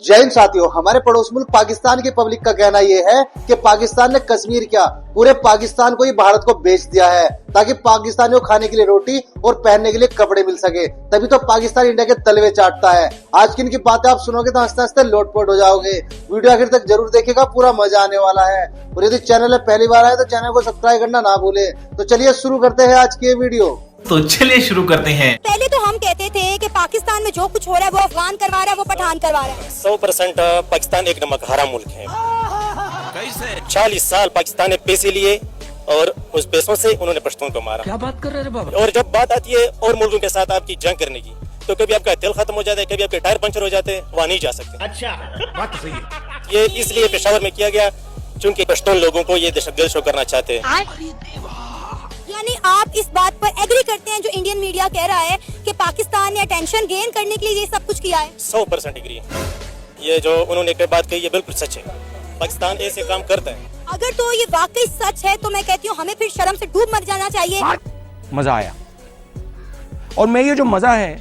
जय हिंद साथियों, हमारे पड़ोस मुल्क पाकिस्तान की पब्लिक का कहना यह है कि पाकिस्तान ने कश्मीर क्या पूरे पाकिस्तान को ही भारत को बेच दिया है ताकि पाकिस्तानियों को खाने के लिए रोटी और पहनने के लिए कपड़े मिल सके। तभी तो पाकिस्तान इंडिया के तलवे चाटता है। आज की इनकी बातें आप सुनोगे तो हंसते हंसते लोटपोट हो जाओगे। वीडियो आखिर तक जरूर देखेगा, पूरा मजा आने वाला है। और यदि चैनल में पहली बार आए तो चैनल को सब्सक्राइब करना ना भूले। तो चलिए शुरू करते हैं आज की ये वीडियो। तो चलिए शुरू करते हैं। पहले तो हम कहते थे कि पाकिस्तान में जो कुछ हो रहा है वो अफगान करवा रहा है, वो पठान करवा रहा है। 100% पाकिस्तान एक नमक हराम मुल्क है। 40 साल पाकिस्तान ने पैसे लिए और उस पैसों से उन्होंने पश्तून को मारा। क्या बात कर रहे हैं बाबा? और जब बात आती है और मुल्कों के साथ आपकी जंग करने की, तो कभी आपका तेल खत्म हो जाता है, कभी आपके टायर पंचर हो जाते हैं, वहाँ नहीं जा सकते। अच्छा, बात सही है। ये इसलिए पेशावर में किया गया क्योंकि पश्तून लोगों को ये दहशतगर्द शो करना चाहते हैं। यानी आप इस बात पर एग्री करते हैं जो इंडियन मीडिया कह रहा है कि पाकिस्तान ने अटेंशन गेन करने के लिए ये सब कुछ किया है? 100% एग्री है। ये जो उन्होंने एक बात कही है बिल्कुल सच है। पाकिस्तान ऐसे काम करता है। अगर तो ये वाकई सच है तो मैं कहती हूँ हमें फिर शर्म से डूब मर जाना चाहिए। मजा आया, और मैं ये जो मजा है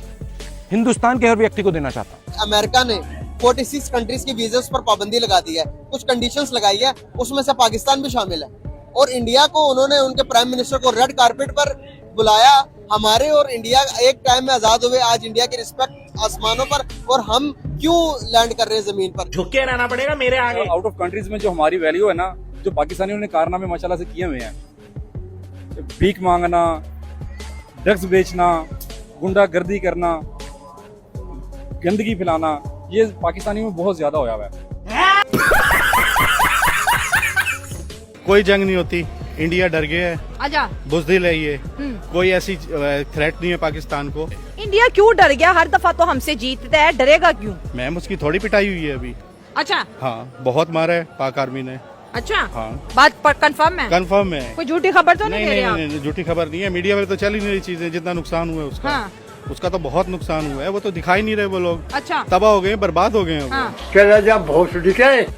हिंदुस्तान के हर व्यक्ति को देना चाहता हूँ। अमेरिका ने 46 कंट्रीज की वीजास पर पाबंदी लगा दी है, कुछ कंडीशंस लगाई है, उसमें से पाकिस्तान भी शामिल है। और इंडिया को उन्होंने उनके प्राइम मिनिस्टर को रेड कारपेट पर बुलाया। हमारे और इंडिया एक टाइम में आजाद हुए, आज इंडिया की रिस्पेक्ट आसमानों पर, और हम क्यों लैंड कर रहे हैं जमीन पर? झुक के रहना पड़ेगा मेरे आगे। आउट ऑफ कंट्रीज में जो हमारी वैल्यू है ना, जो पाकिस्तानियों ने कारनामे माशाल्लाह से किए हुए हैं, भीख मांगना, ड्रग्स बेचना, गुंडागर्दी करना, गंदगी फैलाना, ये पाकिस्तानियों में बहुत ज्यादा होया हुआ है। कोई जंग नहीं होती, इंडिया डर गया है, आजा बुज़दिल है ये। कोई ऐसी थ्रेट नहीं है पाकिस्तान को। इंडिया क्यों डर गया? हर दफा तो हमसे जीतता है, डरेगा क्यों? मैम उसकी थोड़ी पिटाई हुई है अभी। अच्छा, हाँ, बहुत मारा है पाक आर्मी ने। अच्छा, हाँ, बात कंफर्म है? कंफर्म है। कोई झूठी खबर तो नहीं दे रहे आप? नहीं, झूठी खबर नहीं है। मीडिया में तो चल ही नहीं रही चीजें। जितना नुकसान हुआ है उसका, हाँ। उसका तो बहुत नुकसान हुआ है। वो तो दिखाई नहीं रहे वो लोग। अच्छा, तबाह हो गए, बर्बाद हो गए हैं वो। हाँ।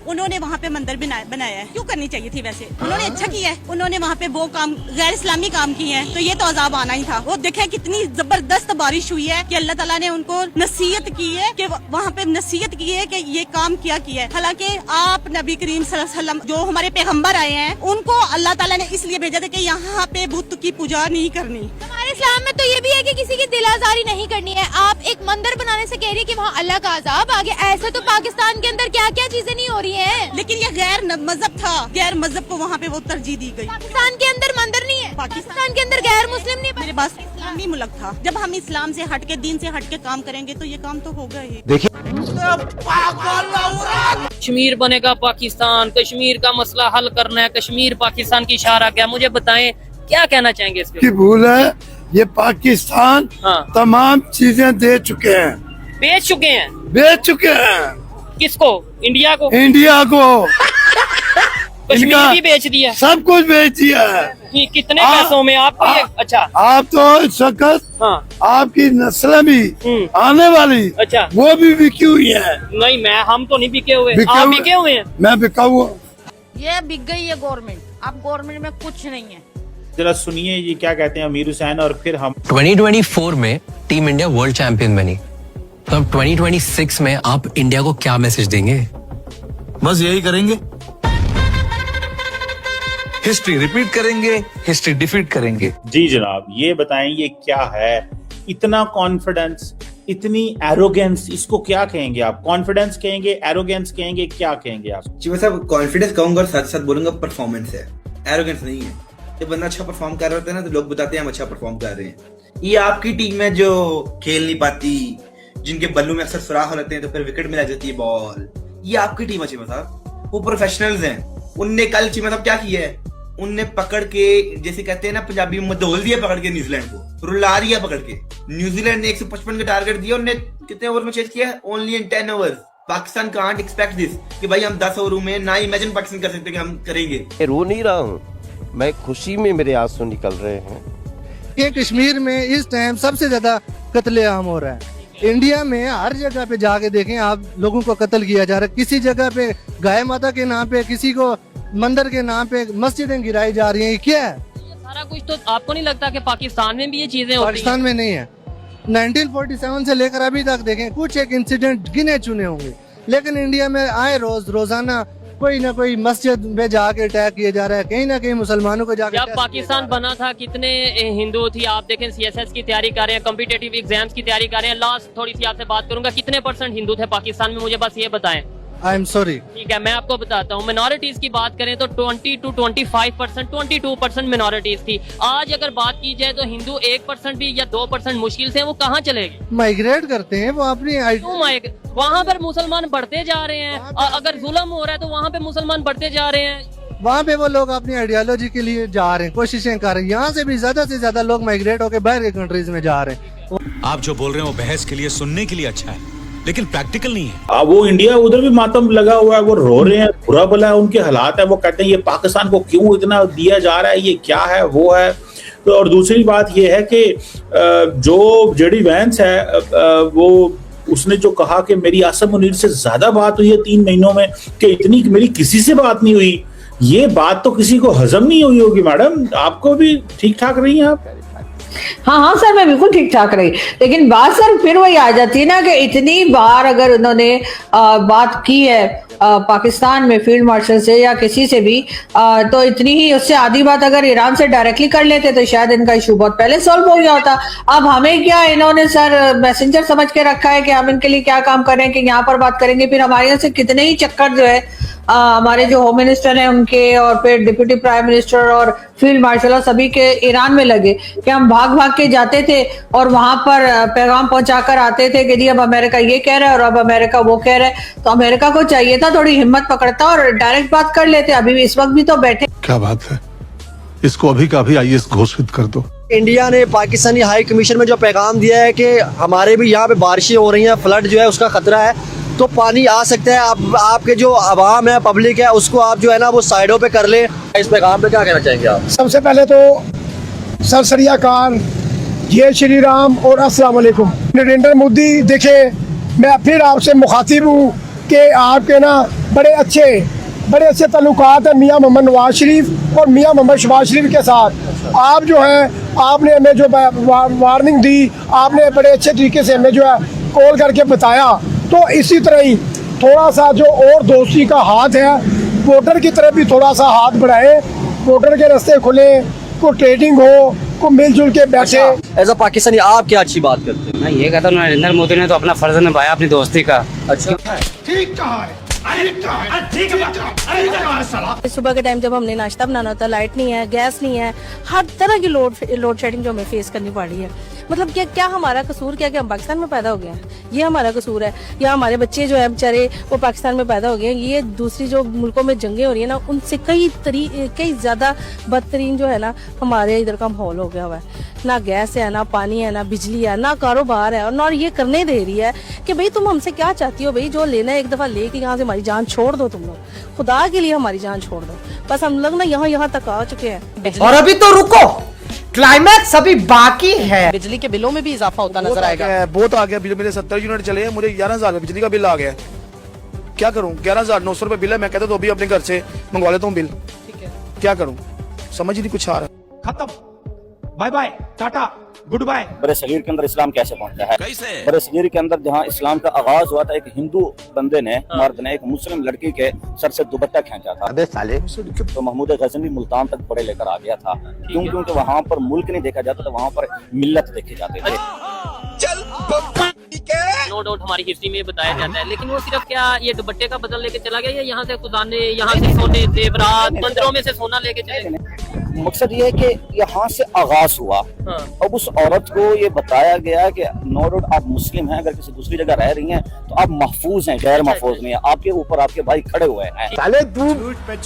उन्होंने वहाँ पे मंदिर बनाया है, क्यों करनी चाहिए थी? वैसे उन्होंने अच्छा किया है। उन्होंने वहाँ पे वो काम गैर इस्लामी काम किए हैं, तो ये तो अजाब आना ही था। वो देखे कितनी जबरदस्त बारिश हुई है कि अल्लाह ताला ने उनको नसीहत की है, कि वहाँ पे नसीहत की है कि ये काम किया है। हालांकि आप नबी करीम सल्लल्लाहु अलैहि वसल्लम जो हमारे पैगम्बर आए हैं, उनको अल्लाह ताला ने इसलिए भेजा था कि यहाँ पे बुत की पूजा नहीं करनी। हमारे इस्लाम में तो ये भी है कि किसी की दिलाजारी नहीं करनी है। आप एक मंदिर बनाने से कह रही है कि वहाँ अल्लाह का अजाब आ गया। ऐसे तो पाकिस्तान के अंदर क्या क्या चीजें नहीं हो रही हैं। लेकिन ये गैर मजहब था, गैर मजहब को वहाँ पे वो तरजीह दी गई। पाकिस्तान के अंदर मंदिर नहीं है, पाकिस्तान के अंदर गैर मुस्लिम नहीं। मेरे पास इस्लामी मुल्क था। जब हम इस्लाम से हट के, दीन से हट के काम करेंगे तो ये काम तो होगा ही। कश्मीर बनेगा पाकिस्तान, कश्मीर का मसला हल करना है, कश्मीर पाकिस्तान की इशारा क्या? मुझे बताएं क्या कहना चाहेंगे इसके? भूल है, ये पाकिस्तान तमाम चीजें दे चुके हैं, बेच चुके हैं। बेच चुके हैं। किसको? इंडिया को? इंडिया को। कश्मीर भी बेच दिया, सब कुछ बेच दिया है। कितने पैसों में? आपको अच्छा, आप तो इस वक्त आपकी नस्लें भी आने वाली, अच्छा, वो भी बिकी हुई है। नहीं, हम तो नहीं बिके हुए। आप बिके हुए हैं? मैं बिका हुआ। ये बिक गई है गवर्नमेंट। अब गवर्नमेंट में कुछ नहीं है। जरा सुनिए ये क्या कहते हैं अमीर हुसैन, और फिर हम 2024 में टीम इंडिया वर्ल्ड चैंपियन बनी, तो अब 2026 में आप इंडिया को क्या मैसेज देंगे? बस यही करेंगे, हिस्ट्री रिपीट करेंगे, हिस्ट्री डिफीट करेंगे। जी जनाब। ये बताएं ये क्या है? इतना कॉन्फिडेंस, इतनी एरोगेंस, इसको क्या कहेंगे आप? कॉन्फिडेंस कहेंगे, एरोगेंस कहेंगे, क्या कहेंगे आप? जी मैं साहब कॉन्फिडेंस कहूंगा और साथ साथ बोलूंगा परफॉर्मेंस है, एरोगेंस नहीं है। जब बंदा अच्छा परफॉर्म कर रहा होता है ना, तो लोग बताते हैं हम अच्छा परफॉर्म कर रहे हैं। ये आपकी टीम है जो खेल नहीं पाती, जिनके बल्लू में अक्सर सुराख हो जाते हैं, तो फिर विकेट में लग जाती है बॉल। ये आपकी टीम है चीमा साहब, वो प्रोफेशनल्स हैं। उनने कल चीमा साहब क्या किया है? उनने पकड़ के, जैसे कहते हैं ना पंजाबी में, धोल दिया पकड़ के न्यूजीलैंड को, रुला दिया पकड़ के। न्यूजीलैंड ने 155 का टारगेट दिया, उन्होंने कितने ओवर में चेज किया? Only in 10 over. Pakistan can't expect this कि भाई हम 10 ओवरों में ना इमेजिन पाकिस्तान कर सकते कि हम करेंगे। रो नहीं रहा हूँ मैं, खुशी में मेरे आंसू निकल रहे हैं कि कश्मीर में इस टाइम सबसे ज्यादा कत्लेआम हो रहा है। इंडिया में हर जगह पे जाके देखें आप, लोगों को कत्ल किया जा रहा है। किसी जगह पे गाय माता के नाम पे, किसी को मंदिर के नाम पे मस्जिदें गिराई जा रही हैं। क्या है ये सारा कुछ? तो आपको नहीं लगता कि पाकिस्तान में भी ये चीजें होती हैं? पाकिस्तान में नहीं है। 1947 से लेकर अभी तक देखें, कुछ एक इंसिडेंट गिने चुने होंगे लेकिन इंडिया में आए रोजाना कोई ना कोई मस्जिद में जाके अटैक किया जा रहा है, कहीं ना कहीं मुसलमानों को जाके। जब पाकिस्तान बना था कितने हिंदू थी, आप देखें सीएसएस की तैयारी कर रहे हैं, कॉम्पिटेटिव एग्जाम्स की तैयारी कर रहे हैं। लास्ट थोड़ी सी आपसे बात करूंगा, कितने % हिंदू थे पाकिस्तान में, मुझे बस ये बताएं। I am sorry. ठीक है, मैं आपको बताता हूँ। मिनॉरिटीज की बात करें तो 20 to 25%, 22% मिनॉरिटीज थी। आज अगर बात की जाए तो हिंदू 1% भी या 2% मुश्किल से, वो कहाँ चलेगी? माइग्रेट करते हैं वो अपनी। वहाँ पर मुसलमान बढ़ते जा रहे हैं, अगर जुल्म हो रहा है तो वहाँ पे मुसलमान बढ़ते जा रहे हैं। वहाँ पे वो लोग अपनी आइडियोलॉजी के लिए जा रहे हैं, कोशिशें कर रहे हैं। यहाँ से भी ज्यादा से ज्यादा लोग माइग्रेट होकर बाहर के कंट्रीज में जा रहे हैं। आप जो बोल रहे हैं वो बहस के लिए, सुनने के लिए अच्छा है, लेकिन प्रैक्टिकल नहीं है। वो इंडिया उधर भी मातम लगा हुआ है, वो रो रहे हैं, बुरा भला है उनके हालात है। वो कहते हैं ये पाकिस्तान को क्यों इतना दिया जा रहा है, ये क्या है, वो है। तो और दूसरी बात ये है कि जो जेडी वैंस है, वो उसने जो कहा कि मेरी आसम मुनीर से ज्यादा बात हुई है 3 महीनों में, कि इतनी मेरी किसी से बात नहीं हुई। ये बात तो किसी को हजम नहीं हुई होगी। मैडम आपको भी ठीक ठाक रही हैं आप? हाँ सर, मैं बिल्कुल ठीक ठाक रही, लेकिन बात सर फिर वही आ जाती है ना कि इतनी बार अगर उन्होंने बात की है पाकिस्तान में फील्ड मार्शल से या किसी से भी, तो इतनी ही उससे आधी बात अगर ईरान से डायरेक्टली कर लेते तो शायद इनका इशू बहुत पहले सॉल्व हो गया होता। अब हमें क्या, इन्होंने सर मैसेंजर समझ के रखा है कि हम इनके लिए क्या काम कर रहे हैं कि यहाँ पर बात करेंगे, फिर हमारे यहाँ से कितने ही चक्कर जो है हमारे जो होम मिनिस्टर हैं उनके, और फिर डिप्टी प्राइम मिनिस्टर और फील्ड मार्शल और सभी के ईरान में लगे कि हम भाग भाग के जाते थे और वहां पर पैगाम पहुंचाकर आते थे कि जी अब अमेरिका ये कह रहा है और अब अमेरिका वो कह रहा है। तो अमेरिका को चाहिए था थोड़ी हिम्मत पकड़ता और डायरेक्ट बात कर लेते। अभी भी इस वक्त भी तो बैठे। क्या बात है, इसको अभी का अभी IAS घोषित कर दो। इंडिया ने पाकिस्तानी हाई कमीशन में जो पैगाम दिया है कि हमारे भी यहाँ पे बारिशें हो रही हैं, फ्लड जो है उसका खतरा है, तो पानी आ सकता है। आपके जो आवाम है, पब्लिक है, उसको आप जो है ना वो साइडों पे कर ले। इस पैगाम पे क्या कहना चाहेंगे आप? सबसे पहले तो सर श्री अकाल, जय श्री राम और अस्सलाम वालेकुम। नरेंद्र मोदी, देखे मैं फिर आपसे मुखातिब हूँ कि आपके ना बड़े अच्छे ताल्लुकात हैं मियाँ मोहम्मद नवाज शरीफ और मियाँ मोहम्मद शहबाज शरीफ के साथ। आप जो है, आपने हमें जो वार्निंग दी, आपने बड़े अच्छे तरीके से हमें जो है कॉल करके बताया। तो इसी तरह ही थोड़ा सा जो और दोस्ती का हाथ है, वोटर की तरफ भी थोड़ा सा हाथ बढ़ाए, वोटर के रास्ते खुले, को ट्रेडिंग हो, को मिलजुल के बैठे। एज अ पाकिस्तानी आप क्या अच्छी बात करते हैं? मैं ये कहता हूँ नरेंद्र मोदी ने तो अपना फर्ज निभाया अपनी दोस्ती का। अच्छा, ठीक कहा है। सुबह के टाइम जब हमने नाश्ता बनाना होता है, लाइट नहीं है, गैस नहीं है, हर तरह की लोड शेडिंग जो हमें फेस करनी पड़ रही है। मतलब क्या हमारा कसूर क्या कि हम पाकिस्तान में पैदा हो गए हैं, ये हमारा कसूर है? या हमारे बच्चे जो है बेचारे वो पाकिस्तान में पैदा हो गए हैं? ये दूसरी जो मुल्कों में जंगें हो रही है ना, उनसे कई ज्यादा बदतरीन जो है ना हमारे इधर का माहौल हो गया हुआ है। ना गैस है, ना पानी है, ना बिजली है, ना कारोबार है, और ना ये करने दे रही है कि भाई तुम हमसे क्या चाहती हो? भाई जो लेना है एक दफा लेके यहाँ से हमारी जान छोड़ दो, तुम लोग खुदा के लिए हमारी जान छोड़ दो। बस हम लोग ना यहाँ तक आ चुके हैं। और अभी तो रुको, क्लाइमैक्स अभी बाकी है। बिजली के बिलों में भी इजाफा होता नजर आएगा। बहुत आ गया, मेरे 70 यूनिट चले हैं, मुझे 11,000 बिजली का बिल आ गया। क्या करूं? 11,900 रुपए बिल है। मैं कहता तो अभी अपने घर से मंगवा लेता हूँ बिल। ठीक है, क्या करूं, समझ ही नहीं कुछ आ रहा। खत्म, बाय बाय, टाटा, गुड बाय। बड़े सगीर के अंदर इस्लाम कैसे पहुंचा है? कैसे? बड़े सगीर के अंदर जहां इस्लाम का आगाज हुआ था, एक हिंदू बंदे ने, मर्द ने, एक मुस्लिम लड़की के सर से दुपट्टा खींचा था। अबे साले, तो महमूद गजनवी मुल्तान तक पड़े लेकर आ गया था। क्यों? क्योंकि वहां पर मुल्क नहीं देखा जाता था, वहां पर मिल्लत देखे जाते थे। नो डाउट हमारी हिस्ट्री में बताया जाता है, लेकिन वो सिर्फ क्या ये दुपट्टे का बदल लेके चला गया, या यहाँ से खुदा ने यहाँ से सोने जेवरात मंदिरों में से सोना लेके चले गए? मकसद ये है कि यहाँ से आगाज हुआ। अब उस औरत को ये बताया गया कि नो डाउट आप मुस्लिम हैं, अगर किसी दूसरी जगह रह रही हैं तो आप महफूज हैं, गैर महफूज नहीं है। आपके ऊपर आपके भाई खड़े हुए हैं। साले झूठ पे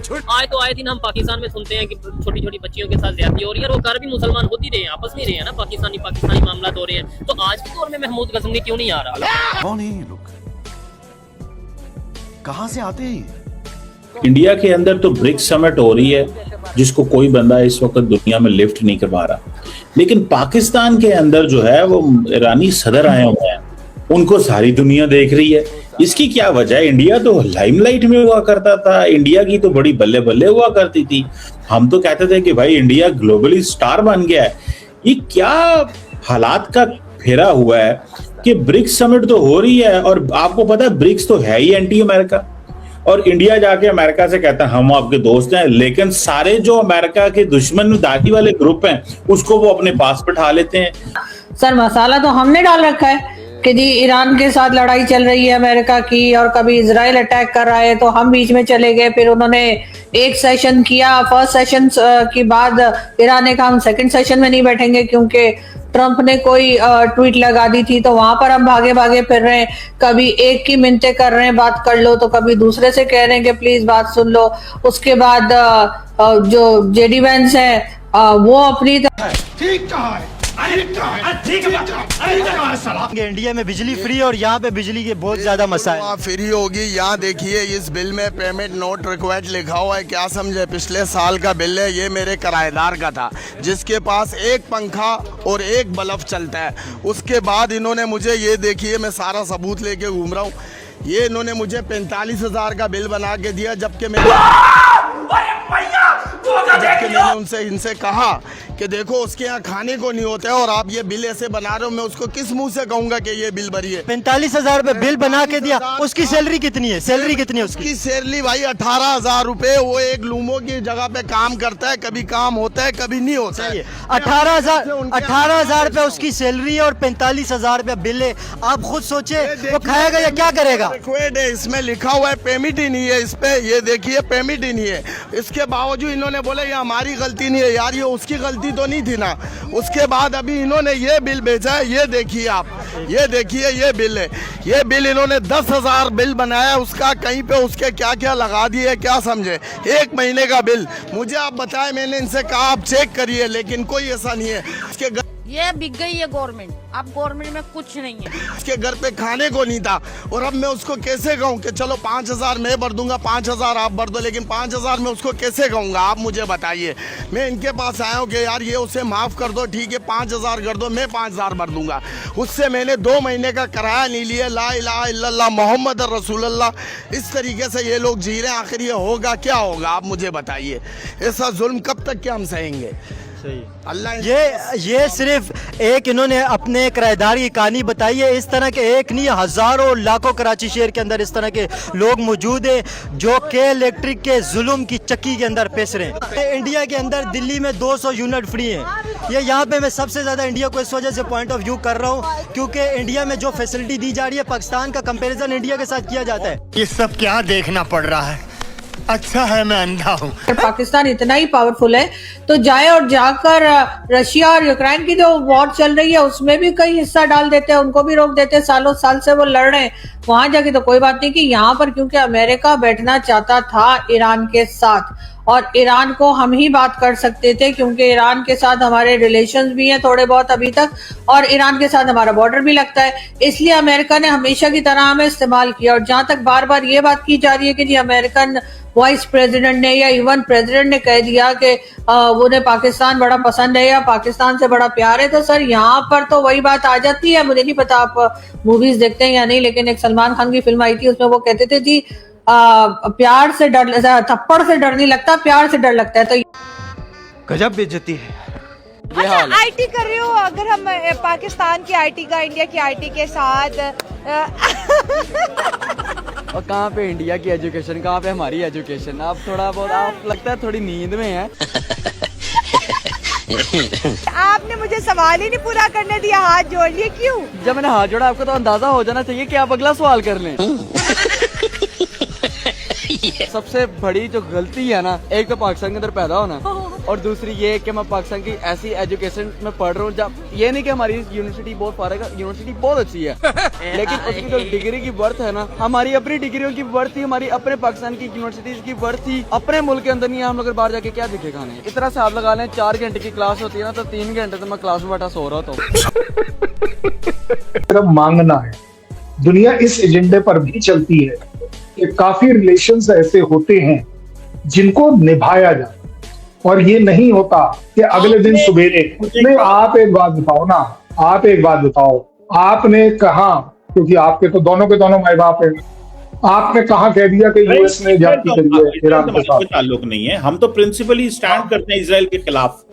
झूठ। आए दिन हम पाकिस्तान में सुनते हैं कि छोटी छोटी बच्चियों के साथ ज्यादती हो रही है, और वो घर भी मुसलमान होती रहे हैं, आपस में रहे हैं ना, पाकिस्तानी मामला हो रहे हैं। तो आज के दौर में महमूद गजनवी क्यों नहीं आ रहा? कौन है ये लोग, कहाँ से आते हैं? इंडिया के अंदर तो ब्रिक्स समिट हो रही है, जिसको कोई बंदा इस वक्त दुनिया में लिफ्ट नहीं करवा रहा, लेकिन पाकिस्तान के अंदर जो है वो ईरानी सदर आए हुए हैं, उनको सारी दुनिया देख रही है। इसकी क्या वजह है? इंडिया तो लाइमलाइट में हुआ करता था, इंडिया की तो बड़ी बल्ले बल्ले हुआ करती थी। हम तो कहते थे कि भाई इंडिया ग्लोबली स्टार बन गया है। ये क्या हालात का फेरा हुआ है? कि ब्रिक्स समिट तो हो रही है और आपको पता है ब्रिक्स तो है ही एंटी अमेरिका, और इंडिया जाके अमेरिका से कहता है हम आपके दोस्त हैं, लेकिन सारे जो अमेरिका के दुश्मनदारी वाले ग्रुप हैं उसको वो अपने पास बैठा लेते हैं। सर मसाला तो हमने डाल रखा है कि जी ईरान के साथ लड़ाई चल रही है अमेरिका की, और कभी इजराइल अटैक कर रहा है तो हम बीच में चले गए। फिर उन्होंने एक सेशन किया, फर्स्ट सेशन के बाद ईरान ने कहा हम सेकंड सेशन में नहीं बैठेंगे क्योंकि ट्रंप ने कोई ट्वीट लगा दी थी, तो वहां पर हम भागे भागे फिर रहे हैं। कभी एक की मिन्नतें कर रहे हैं बात कर लो, तो कभी दूसरे से कह रहे हैं कि प्लीज बात सुन लो। उसके बाद जो जेडी वैंस है वो अपनी ठीक कहा है, इंडिया में बिजली फ्री और यहाँ पे बिजली के बहुत ज्यादा मसाइल फ्री होगी। यहाँ देखिए इस बिल में पेमेंट नॉट रिक्वायर्ड लिखा हुआ है। क्या समझे, पिछले साल का बिल है, ये मेरे किराएदार का था जिसके पास एक पंखा और एक बल्ब चलता है। उसके बाद इन्होंने मुझे, ये देखिए मैं सारा सबूत लेके घूम रहा हूँ, ये इन्होंने मुझे 45,000 का बिल बना के दिया, जबकि मैंने उनसे इनसे कहा कि देखो उसके यहाँ खाने को नहीं होता है और आप ये बिल ऐसे बना रहे हो, मैं उसको किस मुंह से कहूंगा कि ये बिल भरिए। 45,000 रुपए बिल बना के दिया। उसकी सैलरी कितनी है? सैलरी कितनी है उसकी? सैलरी भाई 18,000 रुपए। वो एक लूमो की जगह पे काम करता है, कभी काम होता है कभी नहीं होता है। 18,000 रुपए उसकी सैलरी है और 45,000 रुपए बिल है। आप खुद सोचे वो खाएगा या क्या करेगा? इसमें लिखा हुआ है, पेमेंट ही नहीं है इस पे, ये देखिए पेमेंट ही नहीं है। इसके बावजूद इन्होंने बोला ये हमारी गलती नहीं है। यार ये उसकी गलती तो नहीं थी ना। उसके बाद अभी इन्होंने ये बिल भेजा है, ये देखिए आप, ये देखिए ये बिल है। ये बिल इन्होंने 10,000 बिल बनाया, उसका कहीं पे उसके क्या क्या लगा दिए क्या समझे। 1 महीने का बिल मुझे आप बताएं, मैंने इनसे कहा आप चेक करिए, लेकिन कोई ऐसा नहीं है। उसके ये बिक गई है गवर्नमेंट, अब गवर्नमेंट में कुछ नहीं है। उसके घर पे खाने को नहीं था और अब मैं उसको कैसे कहूँ कि चलो 5,000 मैं भर दूंगा, 5,000 आप भर दो, लेकिन 5,000 मैं उसको कैसे कहूँगा आप मुझे बताइए। मैं इनके पास आया हूँ कि यार ये उसे माफ़ कर दो, ठीक है 5,000 कर दो, मैं 5,000 भर दूंगा। उससे मैंने 2 महीने का किराया नहीं लिया। ला इलाहा इल्लल्लाह मोहम्मद रसूलुल्लाह। इस तरीके से ये लोग जी रहे हैं, आखिर ये होगा क्या होगा आप मुझे बताइए। ऐसा जुल्म कब तक क्या हम सहेंगे? अल्लाह ये सिर्फ एक इन्होंने अपने किराएदार की कहानी बताई है। इस तरह के एक नहीं हजारों लाखों कराची शहर के अंदर इस तरह के लोग मौजूद हैं जो के इलेक्ट्रिक के जुल्म की चक्की के अंदर पेश रहे हैं। इंडिया के अंदर दिल्ली में 200 यूनिट फ्री हैं। ये यहाँ पे मैं सबसे ज्यादा इंडिया को इस वजह से पॉइंट ऑफ व्यू कर रहा हूँ क्योंकि इंडिया में जो फैसिलिटी दी जा रही है पाकिस्तान का कंपेरिजन इंडिया के साथ किया जाता है। ये सब क्या देखना पड़ रहा है? अच्छा है मैं अंधा हूँ। पाकिस्तान इतना ही पावरफुल है तो जाए और जाकर रशिया और यूक्रेन की जो वॉर चल रही है उसमें भी कई हिस्सा डाल देते हैं, उनको भी रोक देते हैं। सालों साल से वो लड़ रहे हैं, वहां जाके तो कोई बात नहीं कि यहाँ पर क्योंकि अमेरिका बैठना चाहता था ईरान के साथ और ईरान को हम ही बात कर सकते थे क्योंकि ईरान के साथ हमारे रिलेशंस भी हैं थोड़े बहुत अभी तक और ईरान के साथ हमारा बॉर्डर भी लगता है, इसलिए अमेरिका ने हमेशा की तरह हमें इस्तेमाल किया। और जहां तक बार बार ये बात की जा रही है कि जी अमेरिकन वाइस प्रेसिडेंट ने या इवन प्रेसिडेंट ने कह दिया कि उन्हें पाकिस्तान बड़ा पसंद है या पाकिस्तान से बड़ा प्यार है, तो सर यहाँ पर तो वही बात आ जाती है। मुझे नहीं पता आप मूवीज देखते हैं या नहीं, लेकिन एक सलमान खान की फिल्म आई थी उसमें वो कहते थे जी प्यार से डर, थप्पड़ से डर नहीं लगता, प्यार से डर लगता है। तो गजब बेइज्जती है। अच्छा आईटी कर रहे हो, अगर हम पाकिस्तान की आईटी का इंडिया की आईटी के साथ और कहाँ पे इंडिया की एजुकेशन, कहाँ पे हमारी एजुकेशन? आप थोड़ा बहुत, आप लगता है थोड़ी नींद में है। आपने मुझे सवाल ही नहीं पूरा करने दिया, हाथ जोड़ लिए क्यों? जब मैंने हाथ जोड़ा आपको तो अंदाजा हो जाना चाहिए कि आप अगला सवाल कर लें। सबसे बड़ी जो गलती है ना, एक तो पाकिस्तान के अंदर पैदा होना और दूसरी ये कि मैं पाकिस्तान की ऐसी एजुकेशन में पढ़ रहा हूँ जब ये नहीं कि हमारी यूनिवर्सिटी बहुत फारग है, यूनिवर्सिटी बहुत अच्छी है लेकिन उसकी जो डिग्री की वर्थ है ना, हमारी अपनी डिग्रियों की वर्थ थी, हमारी अपने पाकिस्तान की यूनिवर्सिटीज की वर्थ थी, अपने मुल्क के अंदर नहीं है। हम लोग बाहर जाके क्या दिखे खाने? इस तरह से आप लगा लें 4 घंटे की क्लास होती है ना, तो 3 घंटे तो मैं क्लास में बैठा सो रहा था। मांगना है, दुनिया इस एजेंडे पर भी चलती है कि काफी रिलेशंस ऐसे होते हैं जिनको निभाया जाए और ये नहीं होता कि अगले दिन सवेरे नहीं। आप एक बात बताओ ना, आप एक बात बताओ, आपने कहा, क्योंकि आपके तो दोनों के दोनों माए बाप हैं, आपने कहा कह दिया कि यूएस ने जाती करी है ईरान के साथ? ताल्लुक नहीं है, हम तो प्रिंसिपली स्टैंड करते हैं इसराइल के खिलाफ।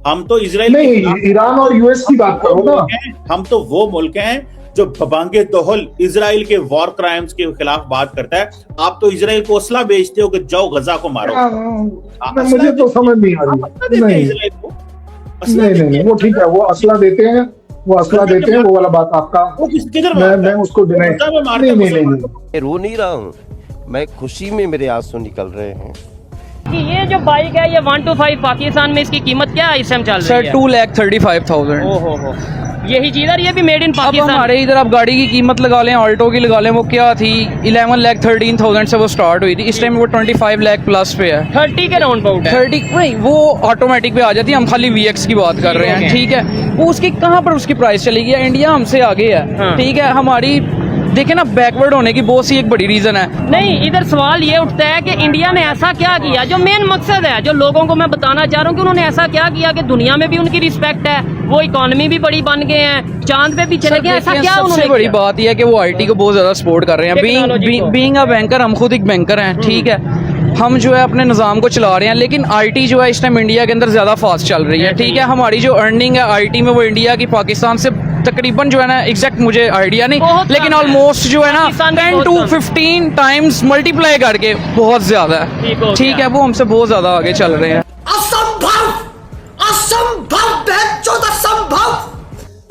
हम तो इसराइल नहीं, ईरान और यूएस की बात करो ना। हम तो वो मुल्क हैं जो बबांगे दोहल इजराइल के वॉर क्राइम्स के खिलाफ बात करता है, आप तो इजराइल को असला बेचते हो कि जाओ गजा को मारो। मुझे तो समझ नहीं आ रही। नहीं, वो ठीक है, वो असला देते हैं, वो वाला बात आपका, मैं उसको मैं रो नहीं रहा हूँ, मैं खुशी में मेरे आंसू निकल रहे हैं। कि ये जो बाइक है ये 1 to 5 पाकिस्तान में इसकी कीमत क्या है इस टाइम चल रही सर है? 2,35,000। ओहो, यही चीज है, ये भी मेड इन अब पाकिस्तान। हमारे इधर आप गाड़ी की कीमत लगा लें, ऑल्टो की लगा लें, वो क्या थी 11,13,000 से वो स्टार्ट हुई थी, इस टाइम वो 25 लाख प्लस पे है। 30 के राउंड अबाउट है। 30 नहीं, वो ऑटोमेटिक पे आ जाती है, हम खाली VX की बात कर रहे हैं, ठीक है। वो उसकी कहाँ पर उसकी प्राइस चलेगी? इंडिया हमसे आगे है, ठीक है। हमारी देखे ना, बैकवर्ड होने की बहुत सी एक बड़ी रीजन है। नहीं, इधर सवाल ये उठता है कि इंडिया ने ऐसा क्या किया, जो मेन मकसद है, जो लोगों को मैं बताना चाह रहा हूँ कि उन्होंने ऐसा क्या किया कि दुनिया में भी उनकी रिस्पेक्ट है, वो इकोनॉमी भी बड़ी बन गए हैं, चांद पे भी चले गए, ऐसा क्या उन्होंने? सबसे बड़ी बात यह है कि वो IT को बहुत ज्यादा सपोर्ट कर रहे हैं। बीइंग अ बैंकर, हम खुद एक बैंकर हैं, ठीक है। हम जो है अपने निज़ाम को चला रहे हैं, लेकिन IT जो है इस टाइम इंडिया के अंदर ज़्यादा फास्ट चल रही है, ठीक है। हमारी जो अर्निंग है IT में, वो इंडिया की पाकिस्तान से तकरीबन जो है ना, एग्जैक्ट मुझे आइडिया नहीं, लेकिन ऑलमोस्ट जो है ना 10 to 15 टाइम्स मल्टीप्लाई करके बहुत ज़्यादा है, ठीक है। वो हमसे बहुत ज़्यादा आगे चल रहे हैं।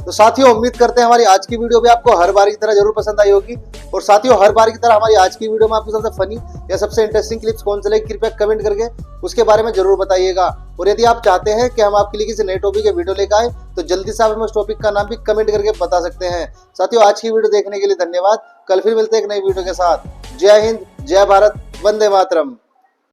तो साथियों, उम्मीद करते हैं हमारी आज की वीडियो भी आपको हर बार की तरह जरूर पसंद आई होगी। और साथियों, हर बार की तरह हमारी आज की वीडियो में आपको सबसे फनी या सबसे इंटरेस्टिंग क्लिप्स कौन से लगे, कृपया कमेंट करके उसके बारे में जरूर बताइएगा। और यदि आप चाहते हैं कि हम आपके लिए किसी नए टॉपिक के वीडियो लेकर आए, तो जल्दी से आप हमें उस टॉपिक का नाम भी कमेंट करके बता सकते हैं। साथियों, आज की वीडियो देखने के लिए धन्यवाद। कल फिर मिलते हैं एक नई वीडियो के साथ। जय हिंद, जय भारत, वंदे मातरम।